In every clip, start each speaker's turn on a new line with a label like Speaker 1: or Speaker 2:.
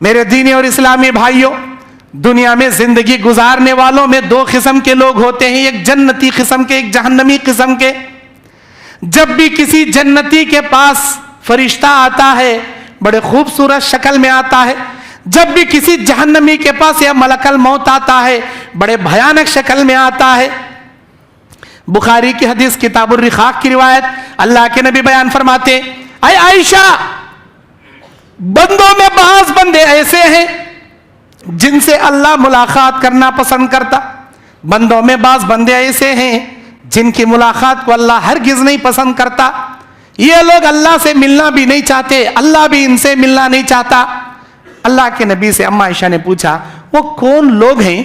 Speaker 1: मेरे दीनी और इस्लामी भाइयों, दुनिया में जिंदगी गुजारने वालों में दो किस्म के लोग होते हैं, एक जन्नती किस्म के, एक जहन्नमी किस्म के। जब भी किसी जन्नती के पास फरिश्ता आता है बड़े खूबसूरत शक्ल में आता है, जब भी किसी जहन्नमी के पास यह मलकल मौत आता है बड़े भयानक शक्ल में आता है। बुखारी की हदीस किताबुर रिकाक की रिवायत, अल्लाह के नबी बयान फरमाते, ऐ आयशा, बंदों में बाज बंदे ऐसे हैं जिनसे अल्लाह मुलाकात करना पसंद करता, बंदों में बाज बंदे ऐसे हैं जिनकी मुलाकात को अल्लाह हरगिज नहीं पसंद करता। ये लोग अल्लाह से मिलना भी नहीं चाहते, अल्लाह भी इनसे मिलना नहीं चाहता। अल्लाह के नबी से अम्मा आयशा ने पूछा, वो कौन लोग हैं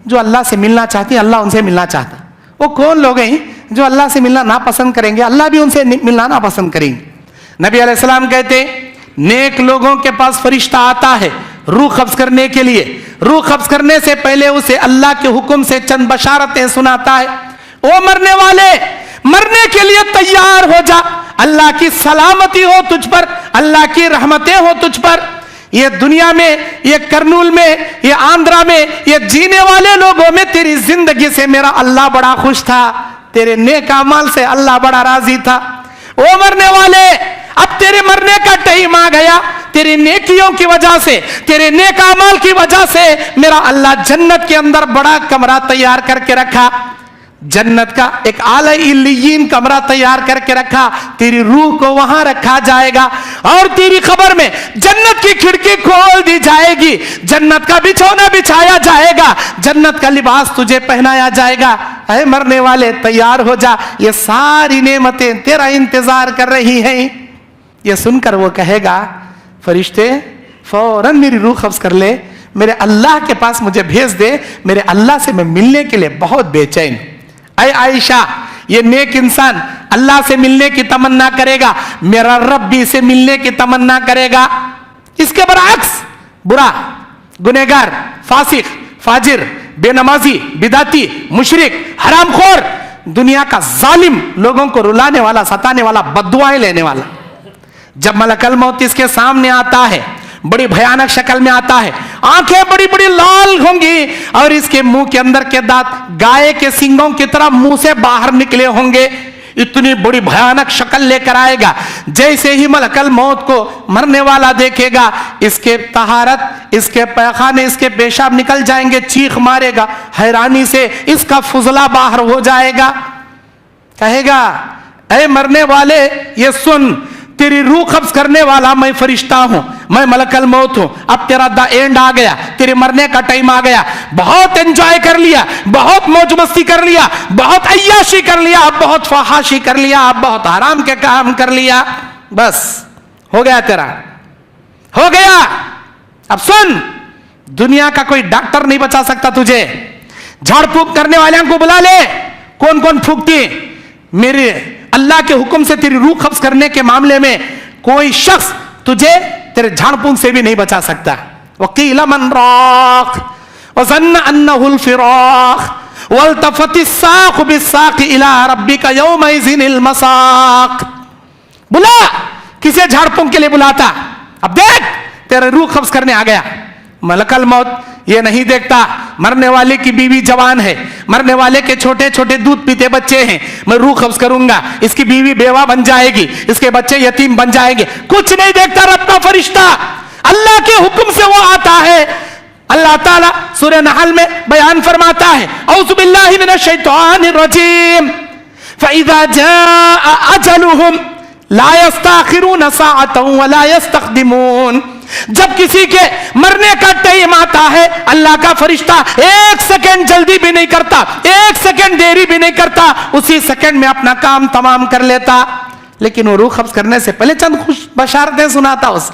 Speaker 1: जो अल्लाह से मिलना चाहते हैं, अल्लाह उनसे मिलना चाहता? वो कौन लोग हैं जो अल्लाह से मिलना ना पसंद करेंगे, अल्लाह भी उनसे मिलना ना पसंद करेंगे? नबी अलैहिस्सलाम कहते, नेक लोगों के पास फरिश्ता आता है रूह कब्ज करने के लिए। रूह कब्ज करने से पहले उसे अल्लाह के हुक्म से चंद बशारतें सुनाता है। ओ मरने वाले, मरने के लिए तैयार हो जा, अल्लाह की सलामती हो तुझ पर, अल्लाह की रहमतें हो तुझ पर। ये दुनिया में, ये करनूल में, ये आंध्रा में, ये जीने वाले लोगों में तेरी जिंदगी से मेरा अल्लाह बड़ा खुश था, तेरे नेक अमाल से अल्लाह बड़ा राजी था। ओ मरने वाले, अब तेरे मरने का टाइम आ गया, तेरी नेकियों की वजह से, तेरे नेक अमाल की वजह से मेरा अल्लाह जन्नत के अंदर बड़ा कमरा तैयार करके रखा, जन्नत का एक आला इल्लियीन कमरा तैयार करके रखा। तेरी रूह को वहां रखा जाएगा और तेरी खबर में जन्नत की खिड़की खोल दी जाएगी, जन्नत का बिछौना बिछाया जाएगा, जन्नत का लिबास तुझे पहनाया जाएगा। अरे मरने वाले, तैयार हो जा, ये सारी नेमतें तेरा इंतजार कर रही हैं। ये सुनकर वो कहेगा, फरिश्ते फौरन मेरी रूह कब्ज कर ले, मेरे अल्लाह के पास मुझे भेज दे, मेरे अल्लाह से मैं मिलने के लिए बहुत बेचैन। ऐ आयशा, ये नेक इंसान अल्लाह से मिलने की तमन्ना करेगा, मेरा रब भी से मिलने की तमन्ना करेगा। इसके बरअक्स बुरा, गुनहगार, फासिक, फाजिर, बेनमाजी, बिदाती, मुशरिक, हरामखोर, दुनिया का जालिम, लोगों को रुलाने वाला, सताने वाला, बद्दुआएं लेने वाला, जब मलकल मौत इसके सामने आता है बड़ी भयानक शक्ल में आता है, आंखें बड़ी बड़ी लाल होंगी और इसके मुंह के अंदर के दांत गाय के सींगों की तरह मुंह से बाहर निकले होंगे। इतनी बड़ी भयानक शक्ल लेकर आएगा। जैसे ही मलकल मौत को मरने वाला देखेगा, इसके तहारत, इसके पैखाने, इसके पेशाब निकल जाएंगे, चीख मारेगा, हैरानी से इसका फुजला बाहर हो जाएगा। कहेगा, ऐ मरने वाले, ये सुन, तेरी रूह कब्ज करने वाला मैं फरिश्ता हूं, मैं मलकल मौत हूं। अब तेरा द एंड आ गया, तेरे मरने का टाइम आ गया। बहुत एंजॉय कर लिया, बहुत मौज मस्ती कर लिया, बहुत अय्याशी कर लिया, अब बहुत फहाशी कर लिया, अब बहुत आराम के काम कर लिया, बस हो गया, तेरा हो गया। अब सुन, दुनिया का कोई डॉक्टर नहीं बचा सकता तुझे। झाड़ फूक करने वाले को बुला ले। कौन कौन फूकती? मेरे अल्लाह के हुक्म से तेरी रूह कब्ज करने के मामले में कोई शख्स तुझे तेरे झाड़ फूक से भी नहीं बचा सकता। वकील मन राख वज़न्न अन्नहुल फिराख वल्तफतिस साक़ बिस्साक़ इला रब्बिका यौमइज़िनिल मसाक़। बुला, किसे झाड़ फूक के लिए बुलाता? अब देख, तेरे रूह कब्ज करने आ गया। मलकल मौत ये नहीं देखता, मरने वाले की बीवी जवान है, मरने वाले के छोटे छोटे दूध पीते बच्चे हैं, मैं रूह कब्ज करूंगा, इसकी बीवी बेवा बन जाएगी, इसके बच्चे यतीम बन जाएंगे, कुछ नहीं देखता रब का फरिश्ता। अल्लाह के हुक्म से वो आता है। अल्लाह ताला सूरह नहल में बयान फरमाता है, औज़ु बिल्लाहि मिनश शैतानिर रजीम, फ़इज़ा जाअ अजलुहुम ला यस्तअखिरून साअतन व ला यस्तक़दिमून। जब किसी के मरने का टाइम आता है, अल्लाह का फरिश्ता एक सेकंड जल्दी भी नहीं करता, एक सेकंड देरी भी नहीं करता, उसी सेकंड में अपना काम तमाम कर लेता। लेकिन वो रूह कब्ज करने से पहले चंद खुश बशारतें सुनाता, उसे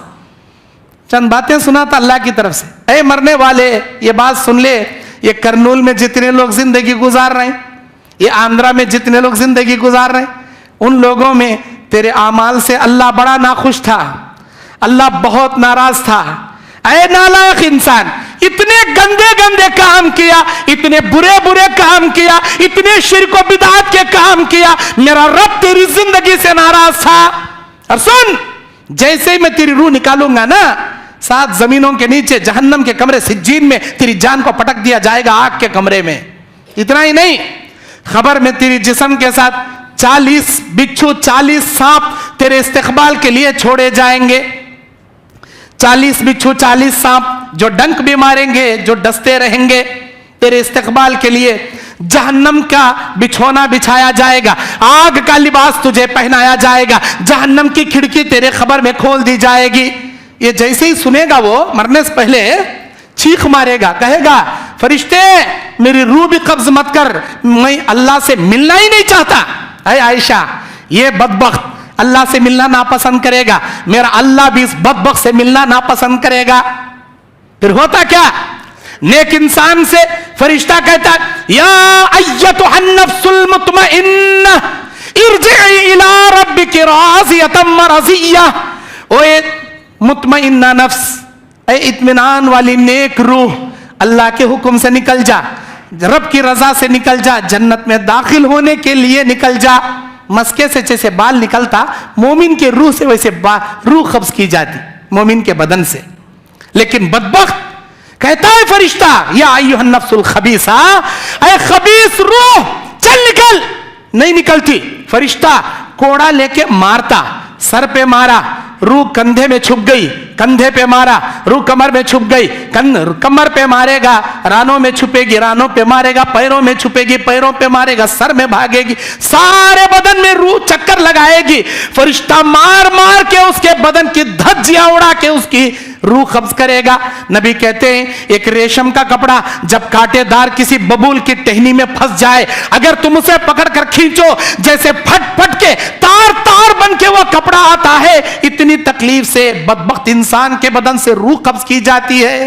Speaker 1: चंद बातें सुनाता अल्लाह की तरफ से। ऐ मरने वाले, ये बात सुन ले, ये करनूल में जितने लोग जिंदगी गुजार रहे हैं, ये आंध्रा में जितने लोग जिंदगी गुजार रहे हैं, उन लोगों में तेरे आमाल से अल्लाह बड़ा नाखुश था, अल्लाह बहुत नाराज था। ऐ नालायक इंसान, इतने गंदे गंदे काम किया, इतने बुरे बुरे काम किया, इतने शिर्क व बिदअत के काम किया, मेरा रब तेरी जिंदगी से नाराज था। और सुन, जैसे ही मैं तेरी रूह निकालूंगा ना, 7 जमीनों के नीचे जहन्नम के कमरे सिज्जीन में तेरी जान को पटक दिया जाएगा आग के कमरे में। इतना ही नहीं, खबर में तेरी जिस्म के साथ 40 बिच्छू 40 सांप तेरे इस्तेकबाल के लिए छोड़े जाएंगे। 40 बिच्छू 40 सांप जो डंक भी मारेंगे, जो डसते रहेंगे तेरे इस्तेकबाल के लिए। जहन्नम का बिछोना बिछाया जाएगा, आग का लिबास तुझे पहनाया जाएगा, जहन्नम की खिड़की तेरे खबर में खोल दी जाएगी। ये जैसे ही सुनेगा वो मरने से पहले चीख मारेगा, कहेगा फरिश्ते मेरी रूह भी कब्ज मत कर, मैं अल्लाह से मिलना ही नहीं चाहता। अरे आयशा, ये बदबख्त अल्लाह से मिलना नापसंद करेगा, मेरा अल्लाह भी इस बदबख्त से मिलना नापसंद करेगा। फिर होता क्या, नेक इंसान से फरिश्ता कहता या अय्यतुहन नफ्सुल मुतमइन्ना इरजिई इला रब्बिकी राज़ियतम मरज़िय्या। ओए मुतमइन्ना नफ्स, ए इत्मीनान वाली नेक रूह, अल्लाह के हुक्म से निकल जा, रब की रजा से निकल जा, जन्नत में दाखिल होने के लिए निकल जा। मस्के से जैसे बाल निकलता मोमिन के रूह से, वैसे रूह कब्ज की जाती मोमिन के बदन से। लेकिन बदबख्त कहता है फरिश्ता या अय्युहन नफ्सुल खबीसा, ऐ खबीस रूह चल निकल, नहीं निकलती। फरिश्ता कोड़ा लेके मारता, सर पे मारा, रूह कंधे में छुप गई, कंधे पे मारा, रूह कमर में छुप गई, कमर पे मारेगा, रानों में छुपेगी, रानों पे मारेगा, पैरों में छुपेगी, पैरों पे मारेगा, सर में भागेगी, सारे बदन में रूह चक्कर लगाएगी। फरिश्ता मार मार के उसके बदन की धज्जियां उड़ा के उसकी रूह कब्ज करेगा। नबी कहते हैं एक रेशम का कपड़ा जब कांटेदार किसी बबूल की टहनी में फंस जाए, अगर तुम उसे पकड़ कर खींचो, जैसे फट फट के तार तार बन के वो कपड़ा आता है, इतनी तकलीफ से बदबख्त इंसान के बदन से रूह कब्ज की जाती है।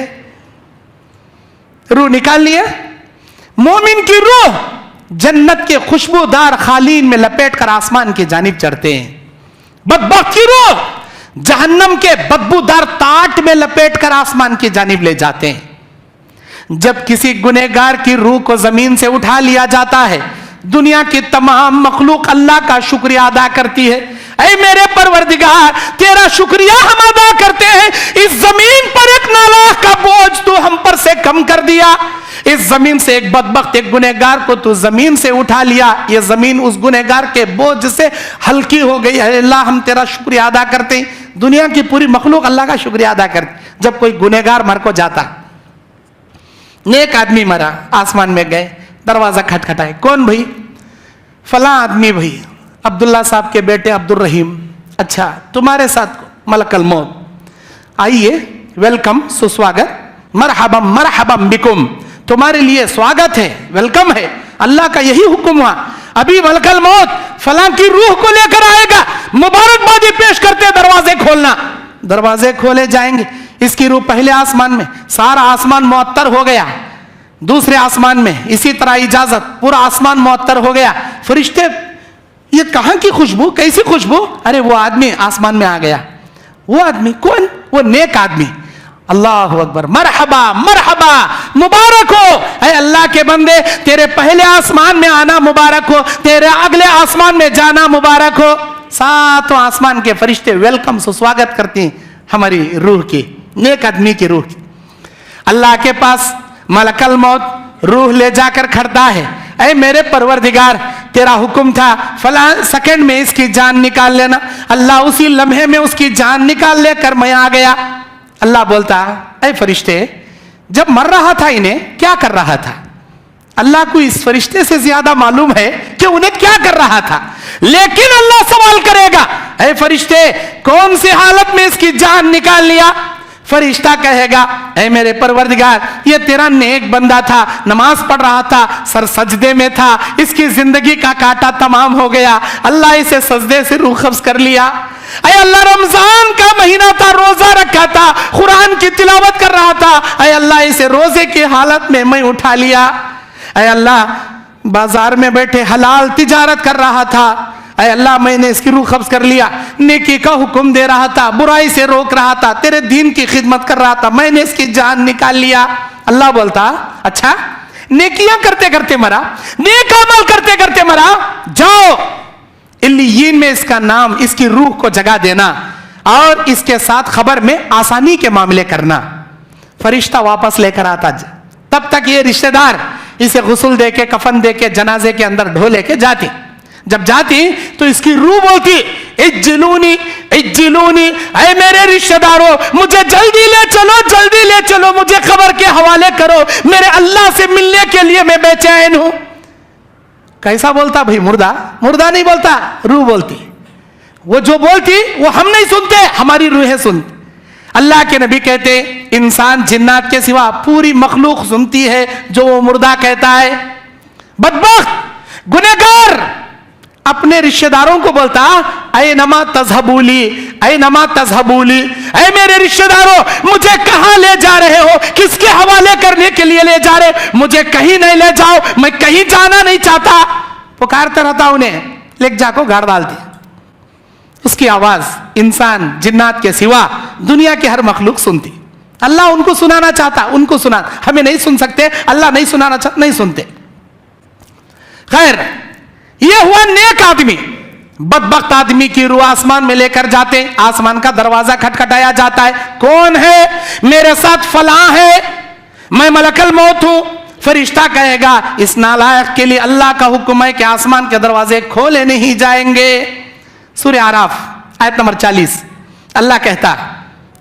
Speaker 1: रूह निकाल लिया, मोमिन की रूह जन्नत के खुशबूदार खालीन में लपेट कर आसमान की जानिब चढ़ते हैं। बदबख्त की रूह जहन्नम के बदबूदार ताट में लपेटकर आसमान की जानिब ले जाते हैं। जब किसी गुनहगार की रूह को जमीन से उठा लिया जाता है, दुनिया की तमाम मखलूक अल्लाह का शुक्रिया अदा करती है। ऐ मेरे परवरदिगार, तेरा शुक्रिया हम अदा करते हैं, इस जमीन पर एक नालायक का बोझ तू हम पर से कम कर दिया। इस जमीन से एक बदबख्त, एक गुनहगार को तू जमीन से उठा लिया, ये जमीन उस गुनहगार के बोझ से हल्की हो गई है। अल्लाह हम तेरा शुक्रिया अदा करते हैं। दुनिया की पूरी मखलूक अल्लाह का शुक्रिया अदा करती। जब कोई गुनहगार मर को जाता, नेक आदमी मरा, आसमान में गए, दरवाजा खटखटाए, कौन भाई? फला आदमी भाई, अब्दुल्ला साहब के बेटे अब्दुल रहीम। अच्छा, तुम्हारे साथ मलकल मौत, आइए, वेलकम, सुस्वागत, मरहबम मरहबम बिकुम, तुम्हारे लिए स्वागत है, वेलकम है, अल्लाह का यही हुक्म हुआ। अभी मलकल मौत फलां की रूह को लेकर आएगा, मुबारकबादी पेश करते दरवाजे खोलना। दरवाजे खोले जाएंगे, इसकी रूह पहले आसमान में, सारा आसमान मुअत्तर हो गया। दूसरे आसमान में इसी तरह इजाजत, पूरा आसमान मुअत्तर हो गया। फरिश्ते, ये कहां की खुशबू, कैसी खुशबू? अरे वो आदमी आसमान में आ गया। वो आदमी कौन? वो नेक आदमी। अल्लाह अकबर, मरहबा मरहबा, मुबारक हो ऐ अल्लाह के बंदे, तेरे पहले आसमान में आना मुबारक हो, तेरे अगले आसमान में जाना मुबारक हो। सातों आसमान के फरिश्ते वेलकम, सुस्वागत करते हैं हमारी रूह की, नेक आदमी की रूह की। अल्लाह के पास मलकल मौत रूह ले जाकर खड़ता है। ऐ मेरे परवरदिगार, तेरा हुक्म था फला सेकंड में इसकी जान निकाल लेना। अल्लाह उसी लम्हे में उसकी जान निकाल लेकर मैं आ गया। अल्लाह बोलता, ऐ फरिश्ते, जब मर रहा था इन्हें क्या कर रहा था? अल्लाह को इस फरिश्ते से ज्यादा मालूम है कि उन्हें क्या कर रहा था। लेकिन अल्लाह सवाल करेगा, ऐ फरिश्ते, कौन सी हालत में इसकी जान निकाल लिया? फरिश्ता कहेगा, ऐ मेरे परवरदिगार, ये तेरा नेक बंदा था, नमाज पढ़ रहा था, सर सजदे में था, इसकी जिंदगी का कांटा तमाम हो गया, अल्लाह इसे सजदे से रूह कब्ज कर लिया। ऐ अल्लाह, रमजान का महीना था, रोजा रखा था, कुरान की तिलावत कर रहा था, ऐ अल्लाह इसे रोजे की हालत में मैं उठा लिया। ऐ अल्लाह, बाजार में बैठे हलाल तिजारत कर रहा था, ऐ अल्लाह मैंने इसकी रूह कब्ज कर लिया। नेकी का हुक्म दे रहा था, बुराई से रोक रहा था, तेरे दीन की खिदमत कर रहा था, मैंने इसकी जान निकाल लिया। अल्लाह बोलता, अच्छा, नेकियां करते करते मरा, नेक अमल करते करते मरा, जाओ इल्लियीन में इसका नाम, इसकी रूह को जगा देना। और इसके साथ खबर में आसानी के मामले करना। फरिश्ता वापस लेकर आता, तब तक ये रिश्तेदार इसे गुस्ल दे के, कफन दे के, जनाजे के अंदर ढो लेके जाती। जब जाती तो इसकी रूह बोलती, इज्जिलूनी इज्जिलूनी, ऐ मेरे रिश्तेदारों मुझे जल्दी ले चलो, जल्दी ले चलो, मुझे खबर के हवाले करो, मेरे अल्लाह से मिलने के लिए मैं बेचैन हूं। कैसा बोलता भाई? मुर्दा? मुर्दा नहीं बोलता, रूह बोलती। वो जो बोलती वो हम नहीं सुनते, हमारी रूहें सुनती। अल्लाह के नबी कहते, इंसान जिन्नात के सिवा पूरी मखलूक सुनती है जो वो मुर्दा कहता है। बदबख्त गुनहगार अपने रिश्तेदारों को बोलता, ऐ नमा तज़हबूली, ऐ नमा तज़हबूली, ऐ मेरे रिश्तेदारों मुझे कहां ले जा रहे हो, किसके हवाले करने के लिए ले जा रहे, मुझे कहीं नहीं ले जाओ, मैं कहीं जाना नहीं चाहता। पुकारता रहता उन्हें, लेक जाको गाड़ डालती। उसकी आवाज इंसान जिन्नात के सिवा दुनिया के हर मखलूक सुनती। अल्लाह उनको सुनाना चाहता, उनको सुना, हमें नहीं सुन सकते, अल्लाह नहीं सुनाना चाहता, नहीं सुनते। खैर, यह हुआ नेक आदमी। बदबख्त आदमी की रूह आसमान में लेकर जाते, आसमान का दरवाजा खटखटाया जाता है, कौन है? मेरे साथ फलां है, मैं मलकल मौत हूं। फरिश्ता कहेगा, इस नालायक के लिए अल्लाह का हुक्म है कि आसमान के दरवाजे खोले नहीं जाएंगे। सूरह आराफ आयत नंबर 40, अल्लाह कहता,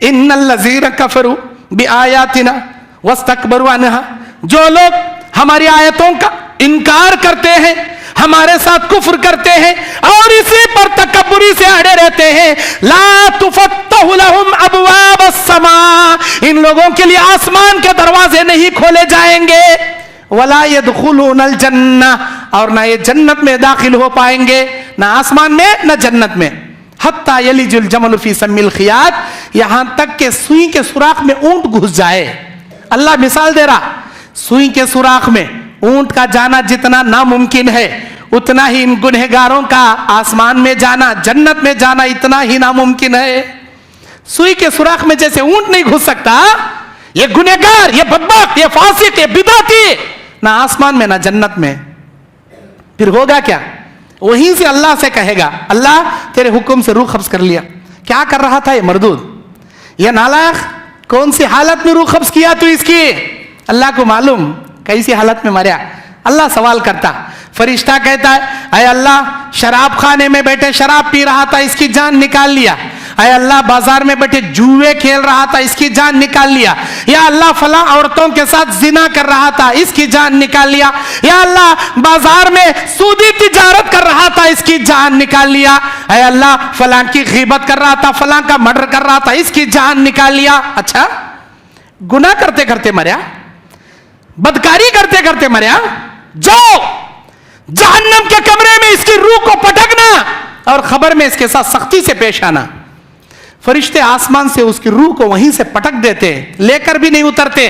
Speaker 1: इन्नल्लज़ीना कफरू बिआयातिना वस्तकबरू अन्हा, जो लोग हमारी आयतों का इनकार करते हैं, हमारे साथ कुफ्र करते हैं और इसी पर तकब्बुरी से अड़े रहते हैं, ला तुफत्तहु लहुम अबवाबस समा, इन लोगों के लिए आसमान के दरवाजे नहीं खोले जाएंगे। वला यदखुलूनल जन्ना, और ना ये जन्नत में दाखिल हो पाएंगे, ना आसमान में ना जन्नत में। हत्ता यलिजुल जमल फी सम्मिल खियात, यहां तक के सुई के सुराख में ऊंट घुस जाए। अल्लाह मिसाल दे रहा, सुई के सुराख में ऊंट का जाना जितना नामुमकिन है, उतना ही इन गुनहगारों का आसमान में जाना, जन्नत में जाना इतना ही नामुमकिन है। सुई के सुराख में जैसे ऊंट नहीं घुस सकता, ये गुनहगार, ये बदबख्त, ये फासिक, ये बिदाती ना आसमान में ना जन्नत में। फिर होगा क्या? वहीं से अल्लाह से कहेगा, अल्लाह तेरे हुक्म से रूह कब्ज कर लिया। क्या कर रहा था ये मरदूद, ये नालायक? कौन सी हालत में रूह कब्ज किया तू इसकी? अल्लाह को मालूम कैसी हालत में मरा। अल्लाह सवाल करता, फरिश्ता कहता है, अय अल्लाह शराब खाने में बैठे शराब पी रहा था, इसकी जान निकाल लिया। अय अल्लाह बाजार में बैठे जुए खेल रहा था, इसकी जान निकाल लिया। या अल्लाह फला औरतों के साथ जिना कर रहा था, इसकी जान निकाल लिया। या अल्लाह बाजार में सूदी तिजारत कर रहा था, इसकी जान निकाल लिया। अय अल्लाह फला की गीबत कर रहा था, फला का मर्डर कर रहा था, इसकी जान निकाल लिया। अच्छा, गुनाह करते करते मरा, बदकारी करते करते मरा, जाओ जहन्नम के कमरे में इसकी रूह को पटकना और खबर में इसके साथ सख्ती से पेश आना। फरिश्ते आसमान से उसकी रूह को वहीं से पटक देते, लेकर भी नहीं उतरते।